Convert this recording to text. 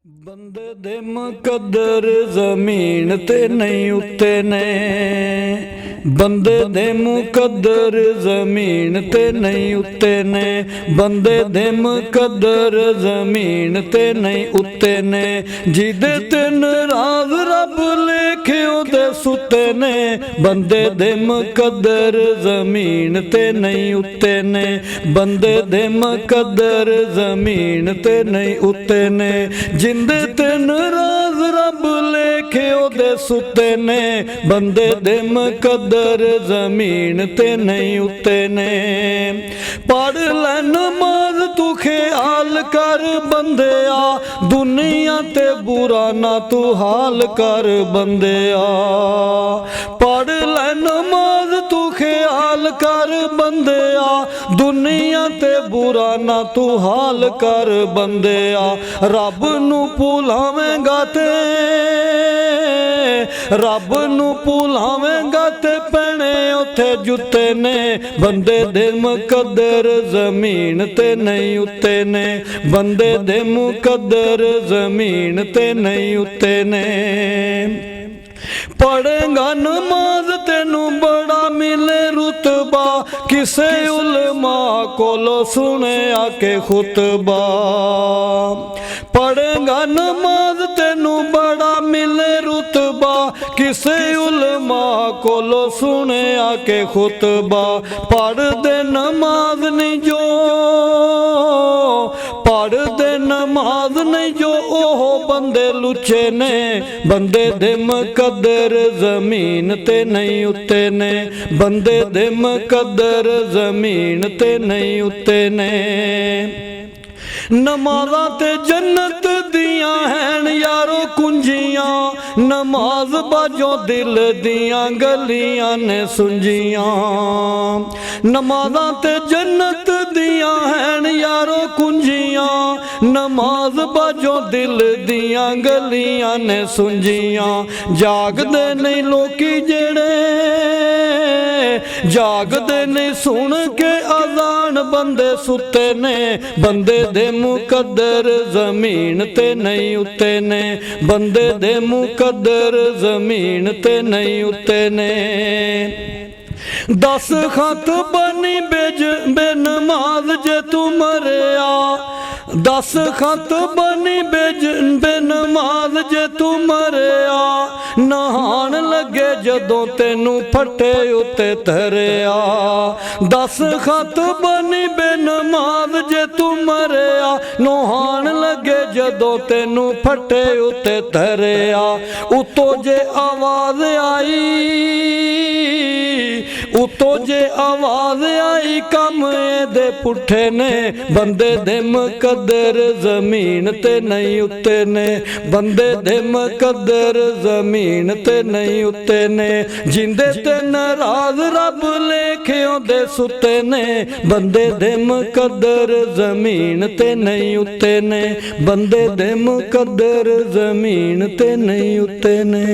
बंदे दे मुकद्दर जमीन ते नहीं उत्ते ने, बंदे दे मुकद्दर जमीन ते नहीं उत्ते ने, बंदे दे मुकद्दर जमीन ते नहीं उत्ते ने, जिदे तिन राज रब लेखे ओदे सुते ने, बंदे दे मुकद्दर जमीन ते नहीं उत्ते ने, बंदे दे मुकद्दर जमीन ते नहीं उत्ते ने, जिंदे तिन राज रब लेखे ओदे सुते ने, बंदे दे मुकद्दर जमीन ते नहीं उत्ते ने। पढ़ लै नमाज तू ख्याल कर बंदिया, दुनिया ते बुरा ना तू हाल कर बंदिया। पढ़ लै नमाज तू ख्याल कर बंदिया, दुनिया ते बुरा ना तू हाल कर बंदिया। रब नू भुलावेंगा ते, रब नू भुलावेंगा ते पैने उथे जुते ने, बंदे दे मुकद्दर जमीन ते नहीं उत्ते ने, बंदे दे मुकद्दर जमीन ते नहीं उत्ते ने। पढ़ेगा नमाज तेनू बड़ा मिले रुतबा, किसे उलमा कोलो सुने आके खुतबा। पढ़ेगा नमाज तेनू बड़ा मिले रुतबा, किसे उलमा कोलो सुने आके खुतबा। पढ़ दे नमाज नहीं जो, पढ़ दे नमाज नहीं जो ओहो बंदे लुचे ने, बंदे दे मुकद्दर जमीन ते नहीं उत्ते ने, बंदे दे मुकद्दर जमीन ते नहीं उत्ते ने। नमाज़ां ते जन्नत दियां हैन यारो कुंजियां, नमाज बाजो दिल दियां गलियां ने सुंजियां। नमाज़ां ते जन्नत दियां हैन यारो कुंजियां, नमाज बाजो दिल दियां गलियां ने सुंजियां। जागदे नहीं लोकी जेड़े, जागदे नहीं सुन के अज़ान, बंदे सुते ने, बंदे दे मुकद्दर जमीन ते नहीं उत्ते ने, बंदे दे मुकद्दर जमीन ते नहीं उत्ते ने। 10 खत बनी बेनमाज जे तू मरिया, 10 खत बनी बेनमाज जे तू मरिया। नहान लगे जदों तेनू फटे उत्ते धरिया, 10 खत बनी बेनमाज जे तू मरिया। नहान लगे जदों तेनू फटे उत्ते धरिया। उतो जे आवाज आई, उतो जे आवाज आई कम दे पुठे ने, बंदे दे मुकद्दर जमीन ते नहीं उत्ते ने, बंदे दे मुकद्दर जमीन ते नहीं उत्ते ने। जिंदे ते नाराज रब लेखे ओदे सुते ने, बंदे दे मुकद्दर जमीन ते नहीं उत्ते ने, बंदे दे मुकद्दर जमीन ते नहीं उत्ते ने।